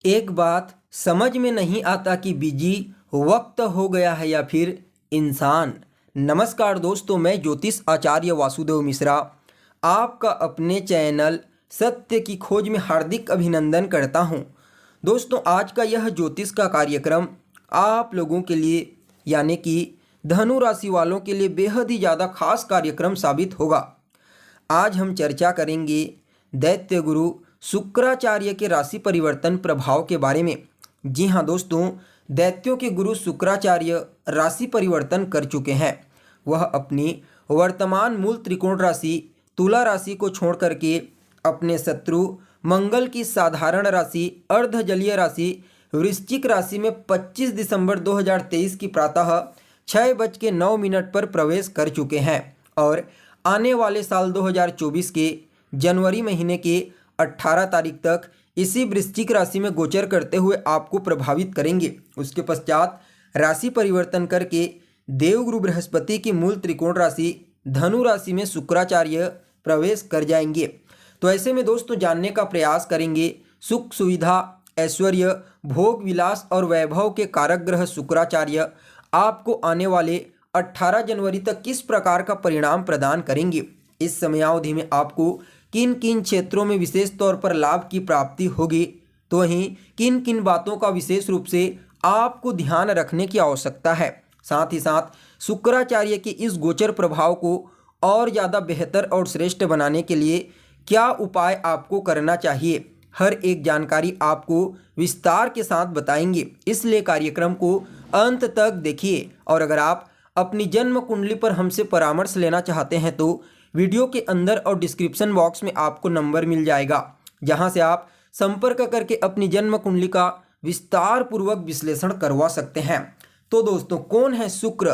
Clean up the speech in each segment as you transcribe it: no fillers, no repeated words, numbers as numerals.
एक बात समझ में नहीं आता कि बिजी वक्त हो गया है या फिर इंसान। नमस्कार दोस्तों, मैं ज्योतिष आचार्य वासुदेव मिश्रा आपका अपने चैनल सत्य की खोज में हार्दिक अभिनंदन करता हूं। दोस्तों, आज का यह ज्योतिष का कार्यक्रम आप लोगों के लिए यानी कि धनु राशि वालों के लिए बेहद ही ज़्यादा खास कार्यक्रम साबित होगा। आज हम चर्चा करेंगे दैत्य गुरु शुक्राचार्य के राशि परिवर्तन प्रभाव के बारे में। जी हाँ दोस्तों, दैत्यों के गुरु शुक्राचार्य राशि परिवर्तन कर चुके हैं। वह अपनी वर्तमान मूल त्रिकोण राशि तुला राशि को छोड़ करके अपने शत्रु मंगल की साधारण राशि अर्ध जलीय राशि वृश्चिक राशि में 25 दिसंबर 2023 की प्रातः 6:09 पर प्रवेश कर चुके हैं और आने वाले साल 2024 के जनवरी महीने के 18 तारीख तक इसी वृश्चिक राशि में गोचर करते हुए आपको प्रभावित करेंगे। उसके पश्चात राशि परिवर्तन करके देवगुरु बृहस्पति की मूल त्रिकोण राशि धनु राशि में शुक्राचार्य प्रवेश कर जाएंगे। तो ऐसे में दोस्तों जानने का प्रयास करेंगे सुख सुविधा ऐश्वर्य भोग विलास और वैभव के कारक ग्रह शुक्राचार्य आपको आने वाले 18 जनवरी तक किस प्रकार का परिणाम प्रदान करेंगे। इस समयावधि में आपको किन किन क्षेत्रों में विशेष तौर पर लाभ की प्राप्ति होगी, तो वहीं किन किन बातों का विशेष रूप से आपको ध्यान रखने की आवश्यकता है। साथ ही साथ शुक्राचार्य के इस गोचर प्रभाव को और ज़्यादा बेहतर और श्रेष्ठ बनाने के लिए क्या उपाय आपको करना चाहिए, हर एक जानकारी आपको विस्तार के साथ बताएंगे। इसलिए कार्यक्रम को अंत तक देखिए। और अगर आप अपनी जन्म कुंडली पर हमसे परामर्श लेना चाहते हैं तो वीडियो के अंदर और डिस्क्रिप्शन बॉक्स में आपको नंबर मिल जाएगा, जहां से आप संपर्क करके अपनी जन्म कुंडली का विस्तार पूर्वक विश्लेषण करवा सकते हैं। तो दोस्तों, कौन है शुक्र?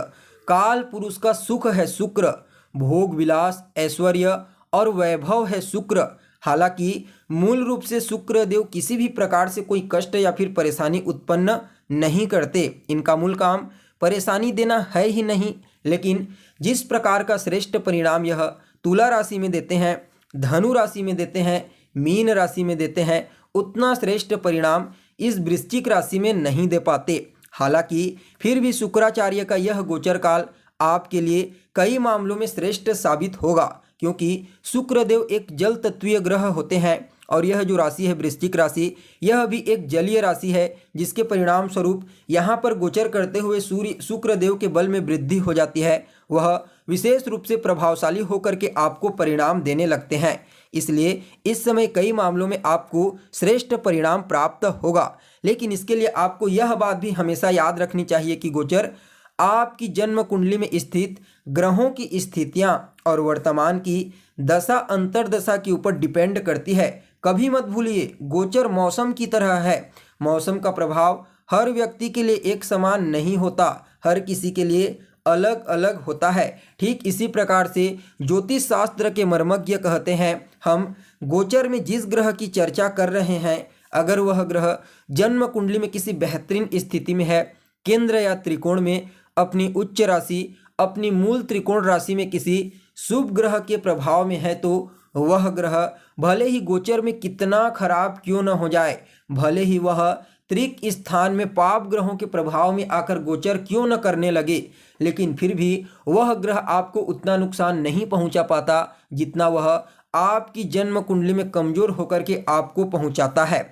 काल पुरुष का सुख है शुक्र, भोग विलास ऐश्वर्य और वैभव है शुक्र। हालांकि मूल रूप से शुक्र देव किसी भी प्रकार से कोई कष्ट या फिर परेशानी उत्पन्न नहीं करते। इनका मूल काम परेशानी देना है ही नहीं, लेकिन जिस प्रकार का श्रेष्ठ परिणाम यह तुला राशि में देते हैं, धनु राशि में देते हैं, मीन राशि में देते हैं, उतना श्रेष्ठ परिणाम इस वृश्चिक राशि में नहीं दे पाते। हालांकि फिर भी शुक्राचार्य का यह गोचर काल आपके लिए कई मामलों में श्रेष्ठ साबित होगा, क्योंकि शुक्रदेव एक जल तत्वीय ग्रह होते हैं और यह जो राशि है वृश्चिक राशि, यह भी एक जलीय राशि है, जिसके परिणाम स्वरूप यहाँ पर गोचर करते हुए सूर्य शुक्रदेव के बल में वृद्धि हो जाती है। वह विशेष रूप से प्रभावशाली होकर के आपको परिणाम देने लगते हैं। इसलिए इस समय कई मामलों में आपको श्रेष्ठ परिणाम प्राप्त होगा। लेकिन इसके लिए आपको यह बात भी हमेशा याद रखनी चाहिए कि गोचर आपकी जन्म कुंडली में स्थित ग्रहों की स्थितियां और वर्तमान की दशा अंतर्दशा के ऊपर डिपेंड करती है। कभी मत भूलिए, गोचर मौसम की तरह है। मौसम का प्रभाव हर व्यक्ति के लिए एक समान नहीं होता, हर किसी के लिए अलग अलग होता है। ठीक इसी प्रकार से ज्योतिष शास्त्र के मर्मज्ञ कहते हैं, हम गोचर में जिस ग्रह की चर्चा कर रहे हैं, अगर वह ग्रह जन्म कुंडली में किसी बेहतरीन स्थिति में है, केंद्र या त्रिकोण में अपनी उच्च राशि अपनी मूल त्रिकोण राशि में किसी शुभ ग्रह के प्रभाव में है, तो वह ग्रह भले ही गोचर में कितना खराब क्यों न हो जाए, भले ही वह त्रिक स्थान में पाप ग्रहों के प्रभाव में आकर गोचर क्यों न करने लगे, लेकिन फिर भी वह ग्रह आपको उतना नुकसान नहीं पहुंचा पाता जितना वह आपकी जन्म कुंडली में कमजोर होकर के आपको पहुंचाता है।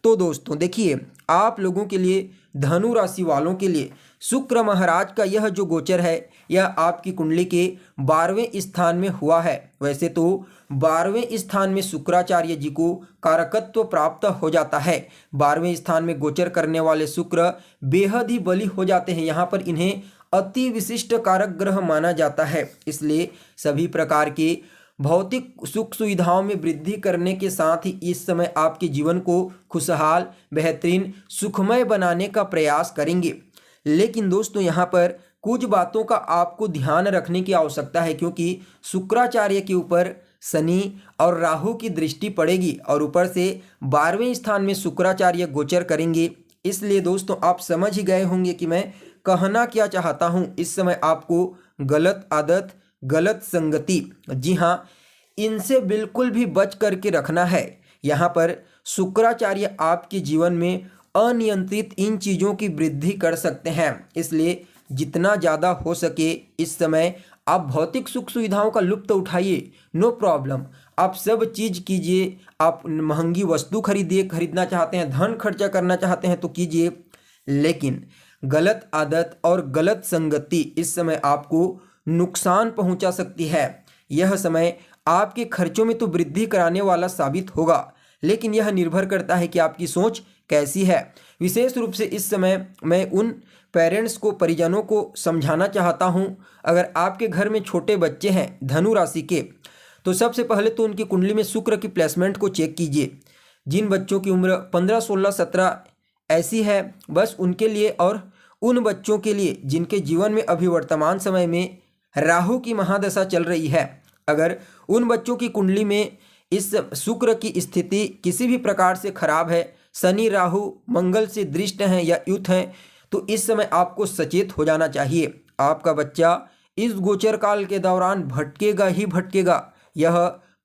तो दोस्तों देखिए, आप लोगों के लिए धनु राशि वालों के लिए शुक्र महाराज का यह जो गोचर है, यह आपकी कुंडली के 12वें स्थान में हुआ है। वैसे तो 12वें स्थान में शुक्राचार्य जी को कारकत्व प्राप्त हो जाता है। 12वें स्थान में गोचर करने वाले शुक्र बेहद ही बली हो जाते हैं। यहाँ पर इन्हें अति विशिष्ट कारक ग्रह माना जाता है। इसलिए सभी प्रकार के भौतिक सुख सुविधाओं में वृद्धि करने के साथ ही इस समय आपके जीवन को खुशहाल बेहतरीन सुखमय बनाने का प्रयास करेंगे। लेकिन दोस्तों, यहाँ पर कुछ बातों का आपको ध्यान रखने की आवश्यकता है, क्योंकि शुक्राचार्य के ऊपर शनि और राहु की दृष्टि पड़ेगी और ऊपर से 12वें स्थान में शुक्राचार्य गोचर करेंगे। इसलिए दोस्तों, आप समझ ही गए होंगे कि मैं कहना क्या चाहता हूँ। इस समय आपको गलत आदत गलत संगति, जी हाँ, इनसे बिल्कुल भी बच करके रखना है। यहाँ पर शुक्राचार्य आपके जीवन में अनियंत्रित इन चीज़ों की वृद्धि कर सकते हैं। इसलिए जितना ज़्यादा हो सके इस समय आप भौतिक सुख सुविधाओं का लुत्फ उठाइए, नो प्रॉब्लम। आप सब चीज़ कीजिए, आप महंगी वस्तु खरीदना चाहते हैं, धन खर्चा करना चाहते हैं तो कीजिए, लेकिन गलत आदत और गलत संगति इस समय आपको नुकसान पहुंचा सकती है। यह समय आपके खर्चों में तो वृद्धि कराने वाला साबित होगा, लेकिन यह निर्भर करता है कि आपकी सोच कैसी है। विशेष रूप से इस समय मैं उन पेरेंट्स को, परिजनों को समझाना चाहता हूं, अगर आपके घर में छोटे बच्चे हैं धनु राशि के, तो सबसे पहले तो उनकी कुंडली में शुक्र की प्लेसमेंट को चेक कीजिए। जिन बच्चों की उम्र 15, 16, 17 ऐसी है, बस उनके लिए, और उन बच्चों के लिए जिनके जीवन में अभी वर्तमान समय में राहु की महादशा चल रही है, अगर उन बच्चों की कुंडली में इस शुक्र की स्थिति किसी भी प्रकार से खराब है, शनि राहु मंगल से दृष्ट हैं या युत हैं, तो इस समय आपको सचेत हो जाना चाहिए। आपका बच्चा इस गोचर काल के दौरान भटकेगा ही भटकेगा, यह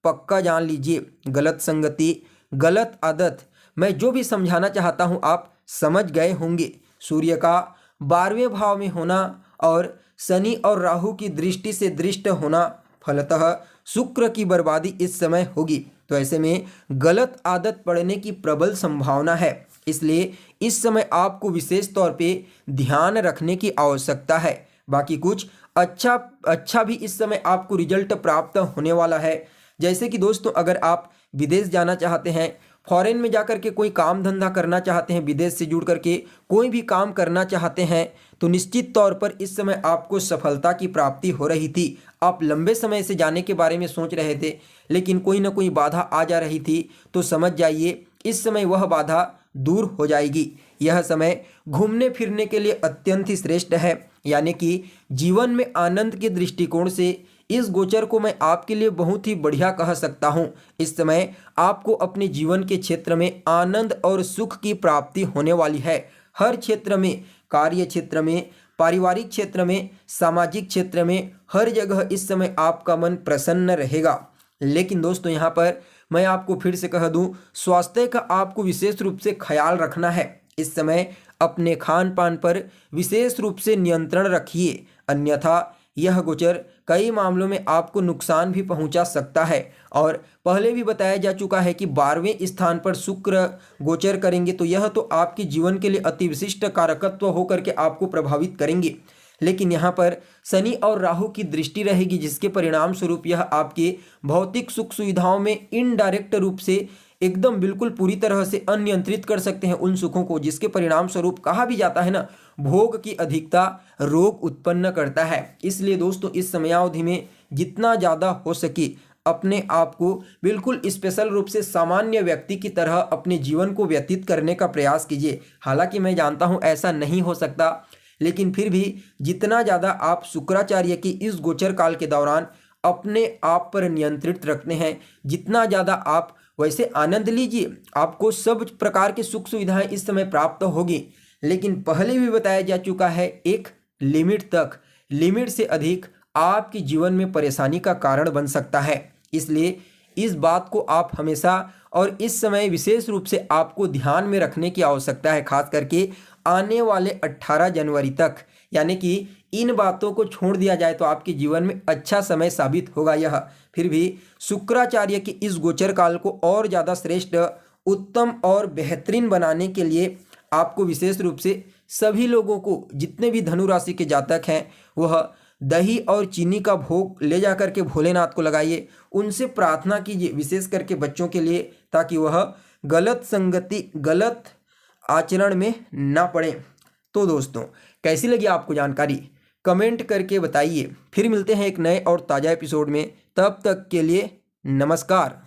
पक्का जान लीजिए। गलत संगति, गलत आदत, मैं जो भी समझाना चाहता हूं आप समझ गए होंगे। सूर्य का 12वें भाव में होना और शनि और राहु की दृष्टि से दृष्ट होना, फलतः शुक्र की बर्बादी इस समय होगी। तो ऐसे में गलत आदत पड़ने की प्रबल संभावना है। इसलिए इस समय आपको विशेष तौर पे ध्यान रखने की आवश्यकता है। बाकी कुछ अच्छा भी इस समय आपको रिजल्ट प्राप्त होने वाला है। जैसे कि दोस्तों, अगर आप विदेश जाना चाहते हैं, फॉरेन में जाकर के कोई काम धंधा करना चाहते हैं, विदेश से जुड़ करके कोई भी काम करना चाहते हैं, तो निश्चित तौर पर इस समय आपको सफलता की प्राप्ति हो रही थी। आप लंबे समय से जाने के बारे में सोच रहे थे, लेकिन कोई ना कोई बाधा आ जा रही थी, तो समझ जाइए इस समय वह बाधा दूर हो जाएगी। यह समय घूमने फिरने के लिए अत्यंत ही श्रेष्ठ है, यानी कि जीवन में आनंद के दृष्टिकोण से इस गोचर को मैं आपके लिए बहुत ही बढ़िया कह सकता हूं। इस समय आपको अपने जीवन के क्षेत्र में आनंद और सुख की प्राप्ति होने वाली है। हर क्षेत्र में, कार्य क्षेत्र में, पारिवारिक क्षेत्र में, सामाजिक क्षेत्र में, हर जगह इस समय आपका मन प्रसन्न रहेगा। लेकिन दोस्तों, यहाँ पर मैं आपको फिर से कह दूं, स्वास्थ्य का आपको विशेष रूप से ख्याल रखना है। इस समय अपने खान पान पर विशेष रूप से नियंत्रण रखिए, अन्यथा यह गोचर कई मामलों में आपको नुकसान भी पहुंचा सकता है। और पहले भी बताया जा चुका है कि 12वें स्थान पर शुक्र गोचर करेंगे, तो यह तो आपके जीवन के लिए अति विशिष्ट कारकत्व होकर के आपको प्रभावित करेंगे। लेकिन यहाँ पर शनि और राहु की दृष्टि रहेगी, जिसके परिणाम स्वरूप यह आपके भौतिक सुख सुविधाओं में इनडायरेक्ट रूप से एकदम बिल्कुल पूरी तरह से अनियंत्रित कर सकते हैं उन सुखों को, जिसके परिणाम स्वरूप कहा भी जाता है ना, भोग की अधिकता रोग उत्पन्न करता है। इसलिए दोस्तों, इस समयावधि में जितना ज़्यादा हो सके अपने आप को बिल्कुल स्पेशल रूप से सामान्य व्यक्ति की तरह अपने जीवन को व्यतीत करने का प्रयास कीजिए। हालांकि मैं जानता हूं ऐसा नहीं हो सकता, लेकिन फिर भी जितना ज़्यादा आप शुक्राचार्य की इस गोचर काल के दौरान अपने आप पर नियंत्रित रखते हैं, जितना ज़्यादा आप वैसे आनंद लीजिए। आपको सब प्रकार की सुख सुविधाएं इस समय प्राप्त होगी, लेकिन पहले भी बताया जा चुका है एक लिमिट तक, लिमिट से अधिक आपके जीवन में परेशानी का कारण बन सकता है। इसलिए इस बात को आप हमेशा और इस समय विशेष रूप से आपको ध्यान में रखने की आवश्यकता है, खास करके आने वाले 18 जनवरी तक। यानी कि इन बातों को छोड़ दिया जाए तो आपके जीवन में अच्छा समय साबित होगा यह। फिर भी शुक्राचार्य के इस गोचर काल को और ज़्यादा श्रेष्ठ, उत्तम और बेहतरीन बनाने के लिए आपको विशेष रूप से सभी लोगों को, जितने भी धनु राशि के जातक हैं, वह दही और चीनी का भोग ले जा करके भोलेनाथ को लगाइए। उनसे प्रार्थना कीजिए, विशेष करके बच्चों के लिए, ताकि वह गलत संगति, गलत आचरण में ना पड़े। तो दोस्तों, कैसी लगी आपको जानकारी, कमेंट करके बताइए। फिर मिलते हैं एक नए और ताज़ा एपिसोड में, तब तक के लिए नमस्कार।